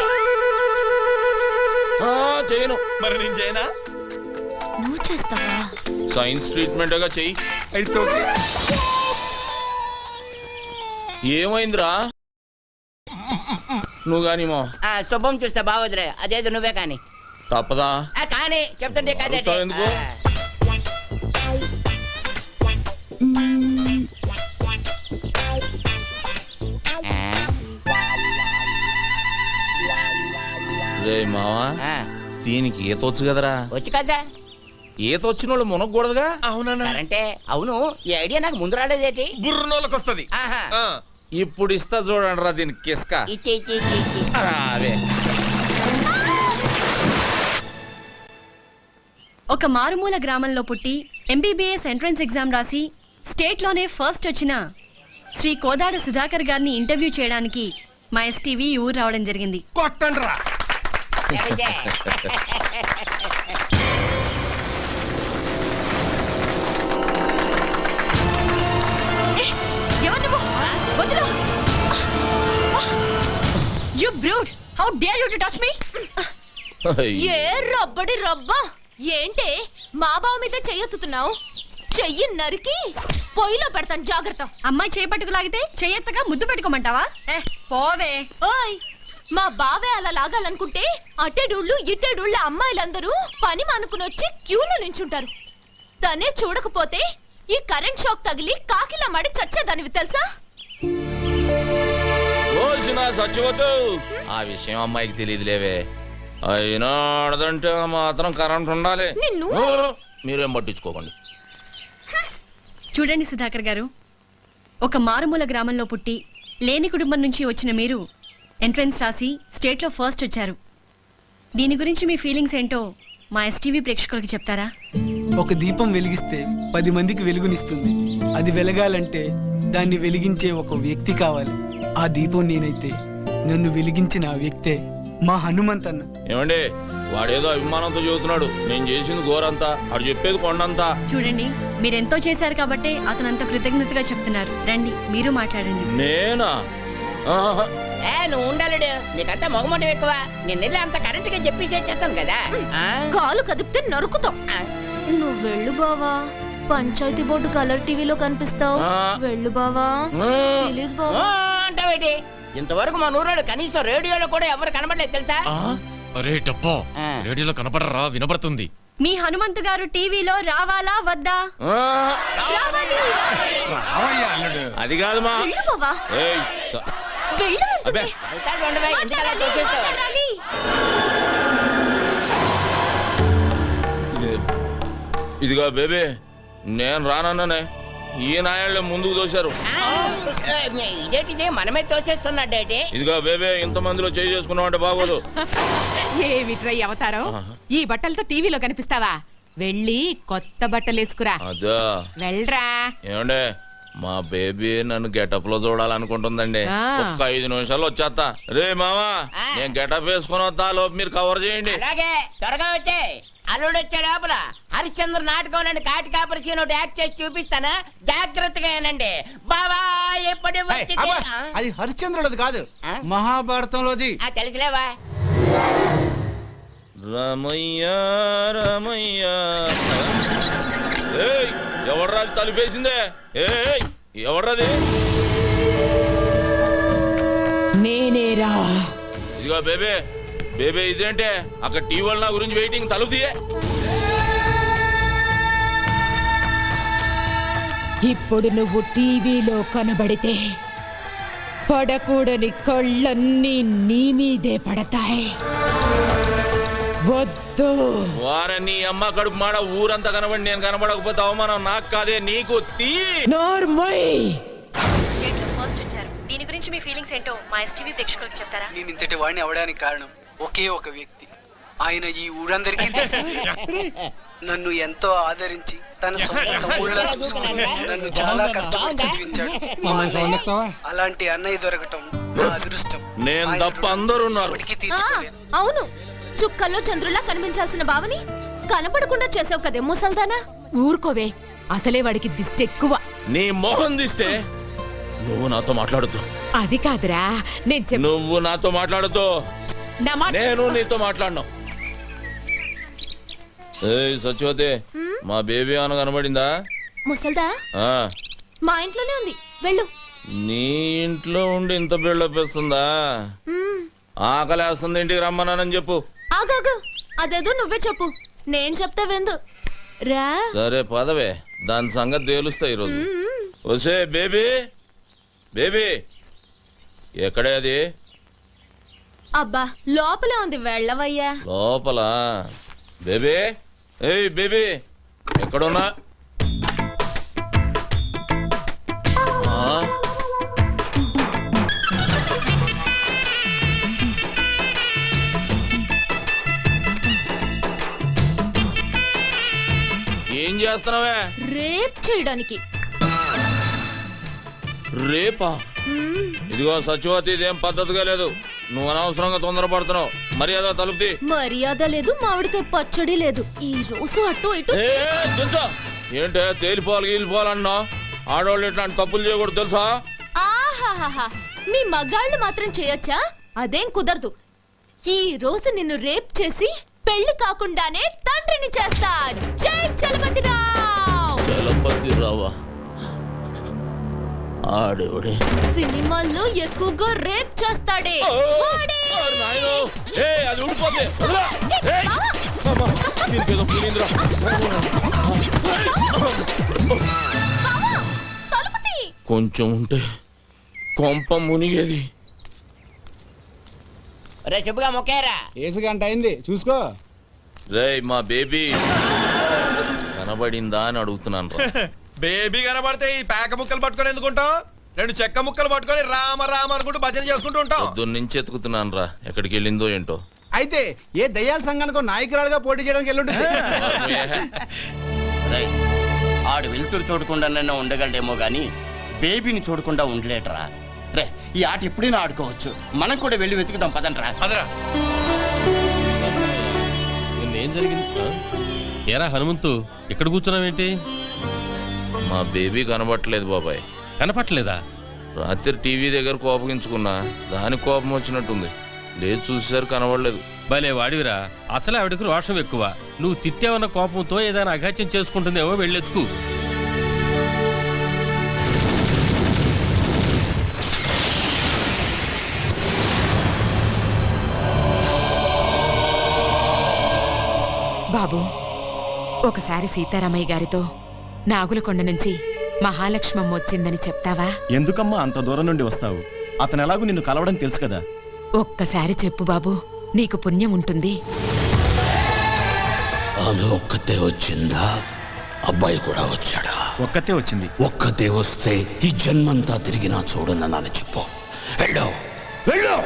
చేయను. మరి నేను చేయనా? నువ్వు చేస్తావా? సైన్స్ ట్రీట్మెంట్గా చెయ్యి. అయితే ఓకే. ఏమైందిరా? నువ్వు కానీ మా శుభం చూస్తే బాగోదురే, అదేదో నువ్వే కానీ. తప్పదా? కానీ చెప్తుంటే కదండి. అడుగుతావు ఎందుకు? రే మావా, దీనికి ఈత వచ్చు కదరా? వచ్చు కదా. ఈత వచ్చిన వాళ్ళు మునగకూడదుగా? అవునా? అంటే అవును, ఈ ఐడియా నాకు ముందు రాలేదేటి? బుర్రనోళ్ళకి వస్తుంది. ఆహా. ఇప్పుడు ఇస్తా చూడండి రా దీనికి కిస్క. ఇచ్చి. అదే ఒక మారుమూల గ్రామంలో పుట్టి ఎంబీబీఎస్ ఎంట్రన్స్ ఎగ్జామ్ రాసి స్టేట్లోనే ఫస్ట్ వచ్చిన శ్రీ కోదాడ సుధాకర్ గారిని ఇంటర్వ్యూ చేయడానికి మా ఎస్టీవీ ఈ ఊరు రావడం జరిగింది. కొట్టండి రా. ఎవరు నువ్వు? వదిలు. You brute! How dare you to touch me? ఏ రబ్బడి రబ్బా, ఏంటే మా బావ మీద చెయ్యెత్తుతున్నావు? చెయ్యి నరికి పొయ్యిలో పెడతాను, జాగ్రత్త. అమ్మాయి చేయి పట్టుకు లాగితే చెయ్యెత్తగా ముద్దు పెట్టుకోమంటావా? పోవే. ఓయ్, మా బావే అలా లాగాలనుకుంటే అటెడూళ్ళు ఇటెడూళ్ళ అమ్మాయిలందరూ పని మానుకుని వచ్చి క్యూలో నించుంటారు. తనే చూడకపోతే ఈ కరెంట్ షాక్ తగిలి కాకిలా మడి చచ్చేదానివి తెలుసా? సచ్చిపోతూ ఆ విషయం అమ్మాయికి తెలియదులేవే. అయినా ఆడదంటే మాత్రం కరెంట్ ఉండాలి. నిన్ను మీరేం పట్టించుకోకండి. చూడండి సుధాకర్ గారు, ఒక మారుమూల గ్రామంలో పుట్టి లేని కుటుంబం నుంచి వచ్చిన మీరు ఎంట్రన్స్ రాసి స్టేట్లో ఫస్ట్ వచ్చారు. దీని గురించి మీ ఫీలింగ్స్ ఏంటో మా ఎస్టీవీ ప్రేక్షకులకి చెప్తారా? ఒక దీపం వెలిగిస్తే 10 మందికి వెలుగునిస్తుంది. అది వెలగాలంటే దాన్ని వెలిగించే ఒక వ్యక్తి కావాలి. ఆ దీపం నేనైతే నన్ను వెలిగించిన ఆ వ్యక్తే మా హనుమంతన్న. ఏమండి, వాడేదో అభిమానంతో చెబుతున్నాడు. నేను చేసింది ఘోరంతా, అడు చెప్పేది కొండంతా. చూడండి, మీరెంతో చేశారు కాబట్టి అతను అంత కృతజ్ఞతగా చెప్తున్నారు. రండి, మీరు మాట్లాడండి. నేనా? ఆహా. నువ్వు ఉండాలడు, నీకంతా మొగమొట్టం ఎక్కువ. నేను వెళ్ళి అంత కరెంట్ గా చెప్పి చేస్తాను కదా. కాలు కదిపితే నరుకుతాం. నువ్వు వెళ్ళు బావా, పంచాయతీ బోర్డు కలర్ టీవీలో కనిపిస్తావు. వెళ్ళు బావా, ప్లీజ్ బావా. అంటావేటి? ఇంతవరకు మా నూరాలు కనీసం రేడియోలో కూడా ఎవరు కనబడలేదు తెలుసా? అరే డబ్బా, రేడియోలో కనపడరా, వినపడుతుంది. మీ హనుమంతు గారు టీవీలో రావాలా వద్దా? రావాలి. అది కాదు మా. వెళ్ళు బావా. ఏయ్, వెళ్ళు అబ్బే. వెళ్తాడు ఉండవే, ఎందుకు అలా తోసేస్తావు? మాట్లాడాలి. ఇదిగో బేబీ, నేను రానన్నానే, ఈ నాయాళ్ళే ముందుకు దోశారు. ఇదేంటిది మనమే తోచేస్తున్నాడేటి? ఇదిగో బేబీ, ఇంత మందిలో చేయి చేసుకున్నావు అంటే బాగోదు. ఏమిట్రై అవతారం? ఈ బట్టలతో టీవీలో కనిపిస్తావా? వెళ్ళి కొత్త బట్టలు వేసుకురా. అదా వెళ్ళరా. ఏమండే, మా బేబీ నన్ను గెటప్ లో చూడాలనుకుంటుందండి. ఒక్క 5 నిమిషాలు వచ్చేస్తా. రే మావా, నేను గెటప్ వేసుకుని వస్తా, లోపు మీరు కవర్ చేయండి. అలాగే, త్వరగా వచ్చే. అల్లుడు వచ్చే లోపల హరిశ్చంద్ర నాటకంలోని కాటి కాపరి సీన్ ఒకటి యాక్ట్ చేసి చూపిస్తాను, జాగ్రత్తగా ఏనండి. బావా ఎప్పుడు అది హరిశ్చంద్రుడు కాదు, మహాభారతంలోది. తెలుసులేవా? రమయ్య రమయ్య. ఎవరు రాజు తలిపేసిందే? ఏయ్, ఎవరది? నేనేరా. ఇదిగో బేబే, బేబే ఇదేంటే అక్కడ టీవీ నా గురించి వెయిటింగ్, తలుపు తీయే. ఇప్పుడు నువ్వు టీవీలో కనబడితే పడకూడని కళ్ళన్నీ నీ మీదే పడతాయి. వద్దు. వారని అమ్మ కడుపు మాడ ఊరంతా కనబడి నేను కనబడకపోతే అవమానం నాకు కాదే నీకు. తీ నోర్మయ్. ఫస్ట్ వచ్చారు. దీని గురించి మీ ఫీలింగ్స్ ఏంటో మా ఎస్టీవీ ప్రేక్షకులకు చెప్తారా? నేను ఇంతటి వాడిని అవడానికి కారణం ఒకే ఒక వ్యక్తి. ఆయన ఈ ఊరందరికీ తెలుసు. నన్ను ఎంతో ఆదరించి తన సొంత తమ్ముళ్ళ చూసుకుని నన్ను చాలా కష్టపడి చదివించాడు. అలాంటి అన్నయ్య దొరకటం నా అదృష్టం. నేను తప్ప అందరూ ఉన్నారు. అవును, చుక్కల్లో చంద్రులా కనిపించాల్సిన బావని కనపడకుండా చేసావు కదే ముసల్దానా. ఊరుకోవే, అసలే వాడికి దిష్టి ఎక్కువ. నీ మొహం తీస్తే నువ్వు నాతో మాట్లాడుతూ. అది కాదురా, నేను నువ్వు నాతో మాట్లాడుతూ, నేను నీతో మాట్లాడను. ఏయ్ సత్యవతి, మా బేబీ అన్న కనబడిందా? ముసల్దా మా ఇంట్లోనే ఉంది, వెళ్ళు. నీ ఇంట్లో ఉండి ఇంత బిల్డప్ వేస్తుందా? ఆకలేస్తుంది, ఇంటికి రమ్మన్నానని చెప్పు. ఆగాగు, అదేదో నువ్వే చెప్పు, నేను చెప్తా వెందు రా. సరే పదవే, దాని సంగతి తేలుస్తా ఈరోజు. వసే బేబీ, బేబీ ఎక్కడే అది? అబ్బా లోపలే ఉంది, వెళ్ళవయ్యా. లోపల? బేబీ, ఏయ్ బేబీ ఎక్కడున్నా? ఏం చేస్తున్నావే? రేప్ చేయడానికి. రేపా? ఇదిగో సత్యవతి, ఇదేం పద్ధతిగా లేదు. నువ్వు అనవసరంగా తొందరపడుతున్నావు. మర్యాద తలుపుతి. మర్యాద లేదు, మామిడికాయ పచ్చడి లేదు. ఈ రోజు అటు ఇటు. ఏంటే తేలిపోవాలి గీలిపోవాలన్నా? ఆడవాళ్ళు ఇట్లాంటి తప్పులు చేయకూడదు తెలుసా? ఆహాహా, మీ మగాళ్ళు మాత్రం చేయొచ్చా? అదేం కుదరదు. ఈ రోజు నిన్ను రేప్ చేసి పెళ్లి కాకుండానే తండ్రిని చేస్తా. జై చలపతిరావు. చలపతిరావా? ఆడేవాడే సినిమాల్లో ఎక్కువగా రేప్ చేస్తాడే. అది ఊడిపోతే కొంచెం ఉంటే కొంప మునిగేది. రే చెప్పుగా మొక్కేరా. ఏసు గంట అయింది చూసుకో. రే మా బేబీ కనబడిందా అని అడుగుతున్నాను. బేబీ కనబడితే ఈ పేక ముక్కలు పట్టుకొని ఎందుకుంటావు? రెండు చెక్క ముక్కలు పట్టుకొని రామ రామ అనుకుంటూ భజన చేసుకుంటూ ఉంటావు. పొద్దున్నుంచి ఎత్తుకుతున్నాను రా, ఎక్కడికి వెళ్ళిందో ఏంటో. అయితే ఏ దయ్యాల సంఘానికో నాయకురాలుగా పోటీ చేయడానికి వెళ్ళుంటుంది. ఆడు వెళ్తురు చూడకుండా ఉండగలడేమో గాని బేబీని చూడకుండా ఉండలేటరా. రే ఈ ఆట ఎప్పుడైనా ఆడుకోవచ్చు. మనం కూడా వెళ్ళి వెతుకుదాం పదండ్రా. ఏం జరిగింది? ఏరా హనుమంతు, ఇక్కడ కూర్చున్నావేంటి? మా బేబీ కనబట్టలేదు బాబాయ్. కనపట్లేదా? రాత్రి టీవీ దగ్గర కోపగించుకున్నా, దానికి కోపం వచ్చినట్టుంది. లేదు చూసేసరికి కనబడలేదు. భలే వాడివిరా, అసలే ఆవిడకి రోషం ఎక్కువ. నువ్వు తిట్టావన్న కోపంతో ఏదైనా అఘాత్యం చేసుకుంటుందేమో, వెళ్ళెత్తుకు. బాబు, ఒకసారి సీతారామయ్య గారితో నాగులకొండ నుంచి మహాలక్ష్మమ్మ వచ్చిందని చెప్తావా? ఎందుకమ్మా అంత దూరం నుండి వస్తావు? అతను ఎలాగూ నిన్ను కలవడం తెలుసు కదా. ఒక్కసారి చెప్పు బాబు, నీకు పుణ్యం ఉంటుంది. ఆమె ఒక్కతే వచ్చిందా? అబ్బాయి కూడా వచ్చాడా? ఒక్కతే వచ్చింది. ఒక్కతే వస్తే ఈ జన్మంతా తిరిగినా చూడనని చెప్పు. వెళ్ళు, వెళ్ళు.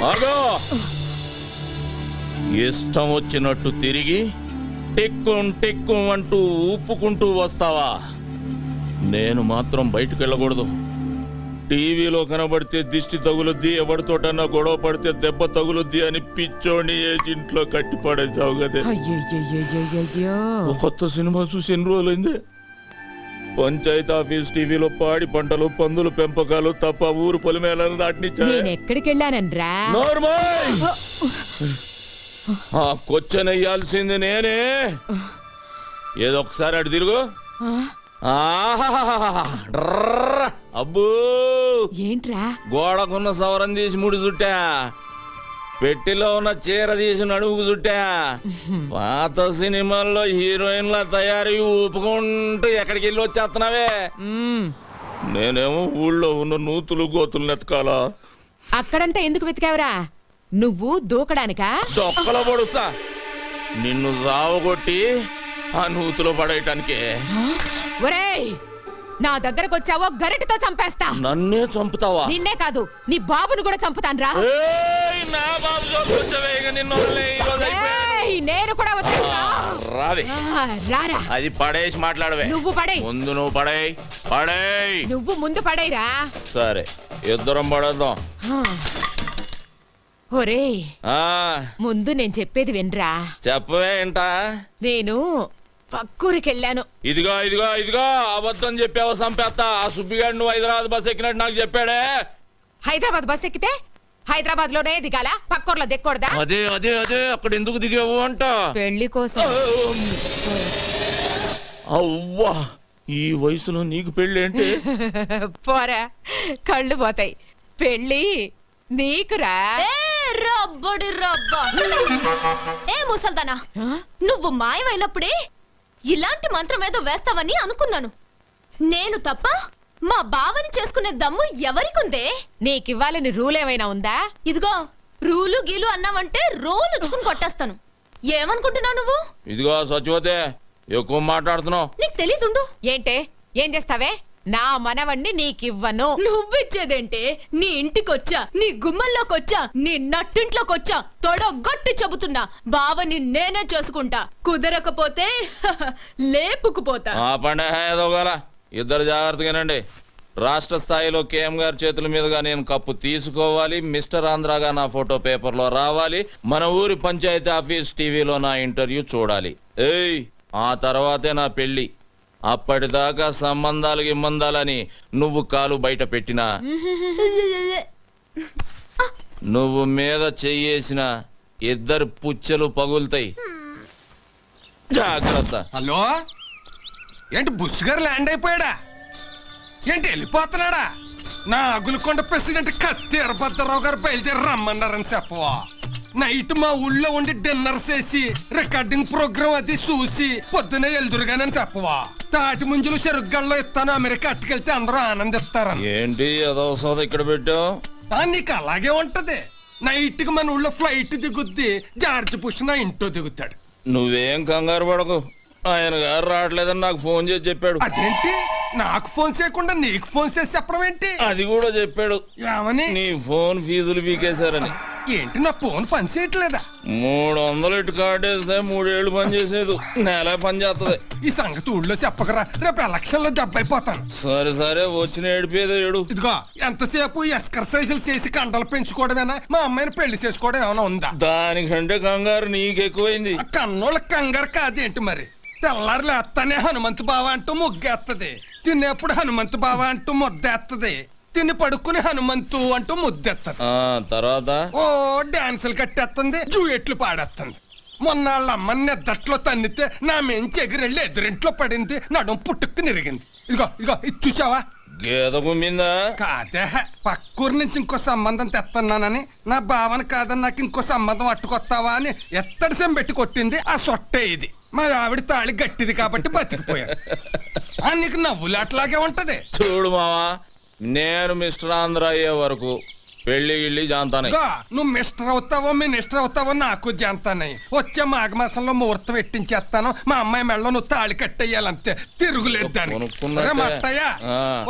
ఆగో! ఇష్టం వచ్చినట్టు తిరిగి టిక్కు అంటూ ఊపుకుంటూ వస్తావా? నేను మాత్రం బయటకు వెళ్ళకూడదు. టీవీలో కనబడితే దిష్టి తగులుద్ది, ఎవరితోటన్నా గొడవ పడితే దెబ్బ తగులుద్ది అని పిచ్చోని ఏజింట్లో కట్టి పడేసావు కదే. ఓ కొత్త సినిమా చూసి ఎన్ని రోజులైంది? పంచాయతీ ఆఫీస్ టీవీలో పాడి పంటలు, పందులు పెంపకాలు తప్ప ఊరు పొలిమేళను దాటినిచ్చా. ఎక్కడికి వెళ్ళానన్రా? ఆ క్వశ్చన్ వేయాల్సింది నేనే. ఏదో ఒకసారి అటు తిరుగు. అబ్బో ఏంట్రా? గోడకున్న సవరం తీసి ముడి చుట్టా, పెట్టిలో ఉన్న చీర తీసి నడుముకు చుట్టా. పాత సినిమాల్లో హీరోయిన్ల తయారీ ఊపుకుంటూ ఎక్కడికి వెళ్ళి వచ్చేస్తున్నావే. నేనేమో ఊళ్ళో ఉన్న నూతులు గోతులు ఎతకాలా. అక్కడంతా ఎందుకు వెతికావురా? నువ్వు దూకడానికా? దొక్కలో పొడుస్తా నిన్ను సావగొట్టి ఆ నూతులో పడేయటానికి. ఒరేయ్, నా దగ్గరకు వచ్చావో గరిటతో చంపేస్తా. నన్నే చంపుతావా? నిన్నే కాదు, నీ బాబును కూడా చంపుతాను రా. నా బాబు చూపించవే, ఇక నిన్ను వదిలేయ్, ఈ రోజు అయిపోయింది. నేను కూడా రావే. రారా. అది పడేసి మాట్లాడవే. నువ్వు పడేయ్. ముందు నువ్వు పడేయ్. పడేయ్. నువ్వు ముందు పడేరా. సరే, ఇద్దరం పడేద్దాం. ఒరేయ్, ముందు నేను చెప్పేది వినరా. చెప్పవే ఏంటా? నేను పక్కూరికెళ్ళాను. ఇదిగో ఇదిగో ఇదిగో, అబద్ధం చెప్పావు, సంపేస్తా. ఆ సుబ్బిగాడు నువ్వు హైదరాబాద్ బస్ ఎక్కినట్టు నాకు చెప్పాడే. హైదరాబాద్ బస్ ఎక్కితే హైదరాబాద్ లోనే దిగాల, పక్కూర్లో దిక్కకూడదా? అదే అదే అదే, అక్కడ ఎందుకు దిగావు అంట. పెళ్లి కోసం. అవ్వా, ఈ వయసులో నీకు పెళ్లి ఏంటి? పోరా, కళ్ళు పోతాయి. పెళ్లి నీకురా. రబ్బడి రబ్బ. ఏ ముసల్దానా, నువ్వు మాయమైనప్పుడే ఇలాంటి మంత్రం ఏదో వేస్తావని అనుకున్నాను. నేను తప్ప మా బావని చేసుకునే దమ్ము ఎవరికుందే? నీకివ్వాలని రూల్ ఏమైనా ఉందా? ఇదిగో, రూలు గీలు అన్నావంటే రోలు ఉచ్చుకుని కొట్టేస్తాను. ఏమనుకుంటున్నావు నువ్వు? ఇదిగో సచివతే, ఎక్కువ మాట్లాడుతున్నావు. నీకు తెలీదుండు. ఏంటే, ఏం చేస్తావే? నా మనవణ్ణి నీకివ్వను. నువ్విచ్చేదేంటే? నీ ఇంటికొచ్చా, నీ గుమ్మల్లోకొచ్చా, నీ నట్టింట్లోకొచ్చా తొడగొట్టి చెబుతున్నా, బావని నేనే చేసుకుంటా. కుదరకపోతే లేపుకుపోతా. ఆ పండే ఏదోగల, ఇద్దరు జాగ్రత్తగానండి. రాష్ట్ర స్థాయిలో కేఎం గారి చేతుల మీదుగా నేను కప్పు తీసుకోవాలి. మిస్టర్ ఆంధ్రాగా నా ఫోటో పేపర్లో రావాలి. మన ఊరి పంచాయతీ ఆఫీస్ టీవీలో నా ఇంటర్వ్యూ చూడాలి. ఆ తర్వాతే నా పెళ్లి. అప్పటిదాకా సంబంధాలు గిమ్మందాలని నువ్వు కాలు బయట పెట్టినా, నువ్వు మీద చెయ్యేసిన ఇద్దరు పుచ్చలు పగులుతాయి. జాగ్రత్త. హలో, ఏంటి బుష్ గారు ల్యాండ్ అయిపోయాడా? ఏంటి వెళ్ళిపోతున్నాడా? నా అగులకొండ ప్రెసిడెంట్ కత్తి ఎర్రభద్రరావు గారు బయలుదేరి రమ్మన్నారని చెప్పవా? నైట్ మా ఊళ్ళో ఉండి డిన్నర్ చేసి రికార్డింగ్ ప్రోగ్రామ్ అది చూసి పొద్దునే ఎల్దురుగానని చెప్పవా? తాటి ముంజులు చెరుగ్గల్లో ఇస్తాను, అమెరికా అట్టుకెళ్తే అందరూ ఆనందిస్తారని. ఏంటి అదో సోద ఇక్కడ పెట్టావు? నీకు అలాగే ఉంటది. నైట్ కి మన ఊళ్ళో ఫ్లైట్ దిగుద్ది, జార్జ్ బుష్ నా ఇంట్లో దిగుతాడు. నువ్వేం కంగారు పడకు, ఆయన గారు రావట్లేదని నాకు ఫోన్ చేసి చెప్పాడు. అదేంటి, నాకు ఫోన్ చేయకుండా నీకు ఫోన్ చేసి చెప్పడం ఏంటి? అది కూడా చెప్పాడు. ఏమని? నీ ఫోన్ ఫీజులు పీకేశారని. ఏంటి, నా ఫోన్ పని చేయట్లేదా? 300 ఇటు కార్డు వేస్తే 3 ఏళ్ళు పని చేసేది, నెల పని చేస్తుంది. ఈ సంగతి ఊళ్ళో చెప్పకరా, రేపు ఎలక్షన్ లో దెబ్బైపోతాను. సరే సరే, వచ్చిన ఏడిపోయేది ఏడు. ఇదిగో, ఎంతసేపు ఎక్సర్సైజులు చేసి కండలు పెంచుకోవడమేనా? మా అమ్మాయిని పెళ్లి చేసుకోవడం ఏమైనా ఉందా? దానికంటే కంగారు నీకెక్కువైంది. కన్నోళ్ళ కంగారు కాదేంటి మరి? తెల్లారు లేస్తానే హనుమంతు బావ అంటూ ముగ్గేస్తుంది, తినేప్పుడు హనుమంతు బావ అంటూ ముద్దేస్తుంది, తిని పడుకుని హనుమంతు అంటూ ముద్దెత్తది. తర్వాత ఓ డాన్సులు కట్టేస్తుంది, జూయెట్లు పాడేస్తుంది. మొన్న వాళ్ళ అమ్మని నిద్దట్లో తన్నితే నా మెంచి ఎగిరెళ్ళి ఎదురింట్లో పడింది, నడుం పుట్టుకు నిరిగింది. ఇదిగో ఇదిగో, ఇది చూసావా? గేద గుమ్మిందా? కాదే, పక్కూరు నుంచి ఇంకో సంబంధం తెస్తున్నానని, నా భావన కాదని నాకు ఇంకో సంబంధం అట్టుకొస్తావా అని ఎత్తడి సెం పెట్టి కొట్టింది. ఆ సొట్టే ఇది. మా ఆవిడ తాళి గట్టిది కాబట్టి బతికిపోయాడు. నీకు నవ్వులాట్లాగే ఉంటది. చూడు మావా, నేను మిస్టర్ ఆంధ్ర అయ్యే వరకు పెళ్లి గిళ్ళి జాంతానే. నువ్వు మిస్టర్ అవుతావో మినిస్టర్ అవుతావో నాకు జాంతానయ్యి. వచ్చే మాఘమాసంలో ముహూర్తం పెట్టించేస్తాను. మా అమ్మాయి మెళ్ళ నువ్వు తాళి కట్టేయాలంతే, తిరుగులేదు దానికి. మట్టయ్యా,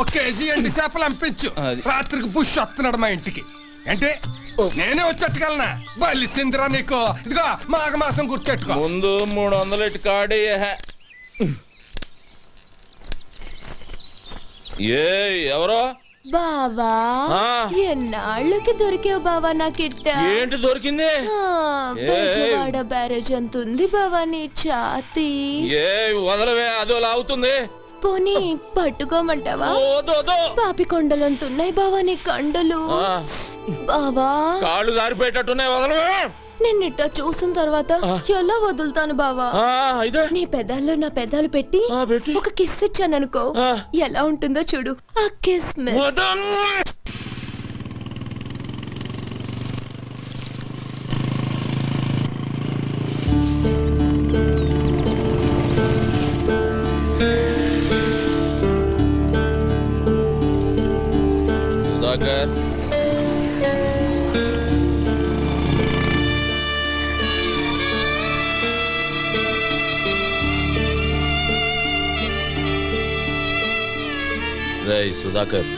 ఒక కేజీ ఎండి చేపలు పంపించు. రాత్రికి బుష్ వస్తున్నాడు మా ఇంటికి. ఏంటి, నేనే వచ్చేట్టుకెళ్ళనా? బలిసిందిరా నీకు. ఇదిగో, మాఘమాసం గుర్తెట్టుకో. ముందు 300 ఇటు కార్డు ఏ ఎవరో బావా ఆ. ఎన్నాళ్ళకి దొరికావు బావా నాకిట్ట ఏంటి దొరికింది? బెజవాడ బ్యారేజ్ అంత ఉంది బావా నీ ఛాతి. ఏ వదలవే, అదో లాగుతుంది. పోనీ పట్టుకోమంటావా? పాపి కొండలంత ఉన్నాయి బావా నీ కండలు. బావా కాళ్ళు జారిపోయేటట్టున్నాయి, వదలవే. నిన్నిట్ట చూసిన తర్వాత ఎలా వదులుతాను బావా? నీ పెదాల్లో నా పెదాలు పెట్టి ఒక కిస్ ఇచ్చాననుకో, ఎలా ఉంటుందో చూడు ఆ కిస్ మిస్. సుధాకర్, రేయ్ సుధాకర్,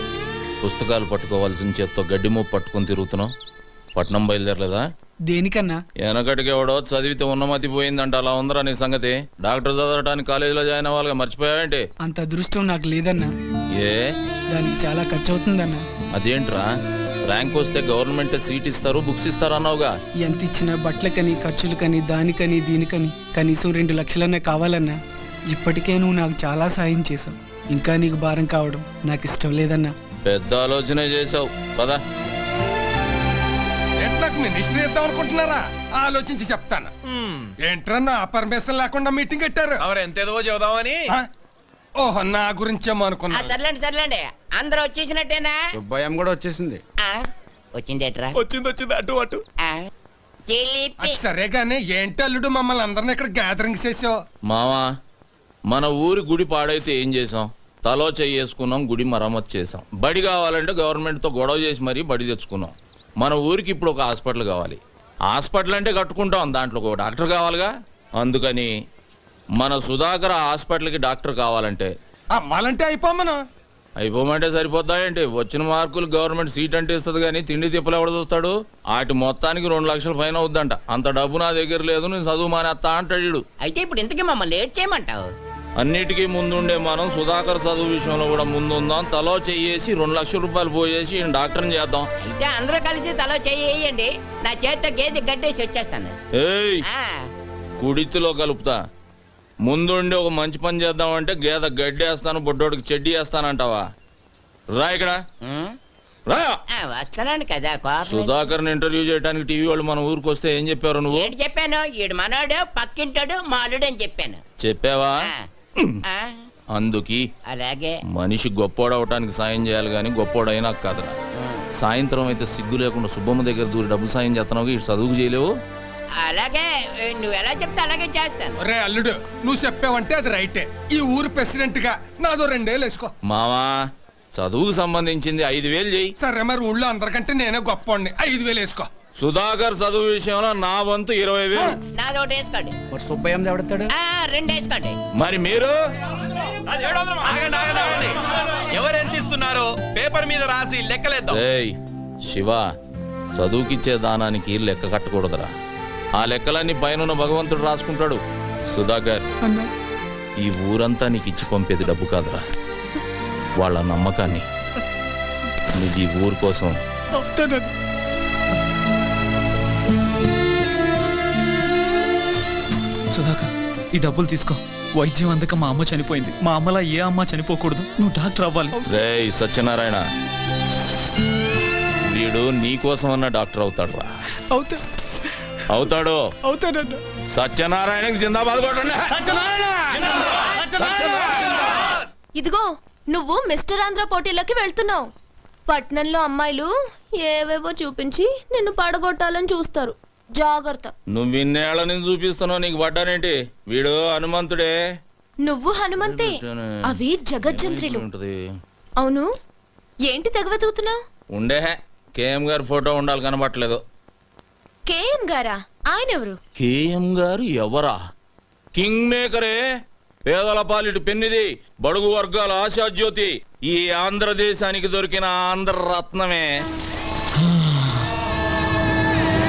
పుస్తకాలు పట్టుకోవాల్సిన చేత్తో గడ్డి మూపు పట్టుకుని తిరుగుతున్నావు. పట్నం బయలుదేరలేదా? దేనికన్నా? వెనకటికి ఎవడో చదివితే ఉన్నమతి పోయిందంట, అలా ఉందరా నీ సంగతి? డాక్టర్ చదవడానికి కాలేజీలో జాయిన్ అవ్వాలిగా, మర్చిపోయావేంటి? అంత అదృష్టం నాకు లేదన్నా. ఏ దానికి చాలా ఖర్చు అవుతుందన్నా. అదేంట్రా, ర్యాంక్ వస్తే గవర్నమెంట్ సీట్ ఇస్తారు, బుక్స్ ఇస్తారు అన్నావుగా? ఎంత ఇచ్చినా బట్టలకని, ఖర్చులకని, దానికని దీనికని కనీసం 2 లక్షలన్నా కావాలన్నా. ఇప్పటికే నువ్వు నాకు చాలా సాయం చేసావు. ఇంకా నీకు భారం కావడం నాకు ఇష్టం లేదన్నా. పెద్ద ఆలోచనే చేసావు పదా. నాకు మినిస్టర్ ఇద్దాం అనుకుంటున్నారా? ఆలోచించి చెప్తాను. ఏంట్రా నా పర్మిషన్ లేకుండా మీటింగ్ పెట్టారు? ఎంతేదో చెబుదామని. ఓహో, నా గురించేమో అనుకున్నా. సర్లేండి సర్లేండి, అందరూ వచ్చేసినట్టేనా? భయం కూడా వచ్చేసింది. వచ్చిందేట్రా? వచ్చింది అటు అటు. జిలిపి. సరే గానీ ఏంటి అల్లుడు మమ్మల్ని అందరిని ఇక్కడ గ్యాదరింగ్ చేసావు? మావా, మన ఊరి గుడి పాడైతే ఏం చేసాం? తలో చేసుకున్నాం, గుడి మరమ్మతు చేసాం. బడి కావాలంటే గవర్నమెంట్తో గొడవ చేసి మరీ బడి తెచ్చుకున్నాం. మన ఊరికి ఇప్పుడు ఒక హాస్పిటల్ కావాలి. హాస్పిటల్ అంటే కట్టుకుంటాం, దాంట్లో ఒక డాక్టర్ కావాలిగా. అందుకని మన సుధాకర్ హాస్పిటల్కి డాక్టర్ కావాలంటే అవ్వాలంటే అయిపోమను. అయిపోమంటే సరిపోద్దా ఏంటి? వచ్చిన మార్కులు గవర్నమెంట్ సీట్ అంటే ఇస్తుంది, కానీ తిండి తిప్పలు ఎవడ చూస్తాడు? వాటి మొత్తానికి 2 లక్షల పైన అవుద్దంట. అంత డబ్బు నా దగ్గర లేదు, నేను చదువు మానేస్తా అంటాడు. అయితే ఇప్పుడు ఇంతకీ మమ్మల్ని లేట్ చేయమంటావు? అన్నిటికీ ముందుండే మనం సుధాకర్ చదువు విషయంలో కూడా ముందుందాం. తలో చెయ్యేసి 2 లక్షల రూపాయలు పోయేసి ఈయన డాక్టర్ని చేద్దాం. అయితే అందరూ కలిసి తలో చెయ్యండి, నా చేతితో గేదె గడ్డేసి వచ్చేస్తాను. ఏయ్, కుడితిలో కలుపుతా. ముందుండి ఒక మంచి పని చేద్దామంటే గేదె గడ్డేస్తాను, బొడ్డోడికి చెడ్డీ వేస్తానంటావా? రా ఇక్కడ రా. వస్తానండి కదా. సుధాకర్ని ఇంటర్వ్యూ చేయడానికి టీవీ వాళ్ళు మన ఊరికి వస్తే ఏం చెప్పారు నువ్వు? ఏంటి చెప్పాను? ఈడు మనోడు, పక్కింటాడు, మాలుడు అని చెప్పాను. చెప్పావా? అందుకి అలాగే మనిషి గొప్పోడవటానికి సాయం చేయాలి కానీ గొప్పోడైనా కాదురా. సాయంత్రం అయితే సిగ్గు లేకుండా సుబ్బమ్మ దగ్గర దూరి డబ్బు సాయం చేస్తున్నావు, ఇటు చదువుకు చేయలేవు. అలాగే నువ్వు ఎలా చెప్తే అలాగే చేస్తాను. రే అల్లుడు, నువ్వు చెప్పావంటే అది రైటే. ఈ ఊరు ప్రెసిడెంట్ గా నాదో 2 ఏళ్ళు వేసుకో. మావా, చదువుకు సంబంధించింది 5,000 చెయ్యి. సరే మరి ఊళ్ళో అందరికంటే నేనే గొప్ప 5,000 వేసుకో. సుధాకర్ చదువు విషయంలో నా వంతు 20,000. నాది ఒకటి వేసుకోండి. సుబ్బయ్య ఎవడతాడు? 2 వేసుకోండి. మరి మీరు ఎవరెంత ఇస్తున్నారో పేపర్ మీద రాసి లెక్కలేద్దాం. ఏయ్ శివ, చదువుకిచ్చే దానానికి లెక్క కట్టకూడదురా. ఆ లెక్కలన్నీ పైన భగవంతుడు రాసుకుంటాడు. సుధాకర్, ఈ ఊరంతా నీకు ఇచ్చి పంపేది డబ్బు కాదురా, వాళ్ళ నమ్మకాన్ని. నువ్వు ఈ ఊరు కోసం సుధాకర్, ఈ డబ్బులు తీసుకో. వైద్యం అందక మా అమ్మ చనిపోయింది. మా అమ్మలా ఏ అమ్మ చనిపోకూడదు. నువ్వు డాక్టర్ అవ్వాలి. రేయ్ సత్యనారాయణ, వీడు నీకోసం అన్న డాక్టర్ అవుతాడు రా. అవుతాడు. సత్యనారాయణకి జిందాబాద్ కొట్టండి. ఇదిగో, నువ్వు మిస్టర్ ఆంధ్ర పోటీలోకి వెళ్తున్నావు. పట్నంలో అమ్మాయిలు ఏవేవో చూపించి నిన్ను పడగొట్టాలని చూస్తారు. జాగ్రత్త. నువ్వు ఇన్నేళ్ల నుంచి చూపిస్తున్నావు, నీకు పడ్డానేంటి? వీడు హనుమంతుడే. నువ్వు హనుమంతే, అవి జగజ్జంత్రులు. అవును, ఏంటి తెగవెతుకుతున్నావు? ఉండే కేఎం గారి ఫోటో ఉండాలి, కనబట్టలేదు. కేఎం గారా? ఆయన ఎవరు? కేఎం గారు ఎవరా? కింగ్ మేకరే, పేదల పాలిటి పెన్నిది, బడుగు వర్గాల ఆశాజ్యోతి, ఈ ఆంధ్రదేశానికి దొరికిన ఆంధ్ర రత్నమే.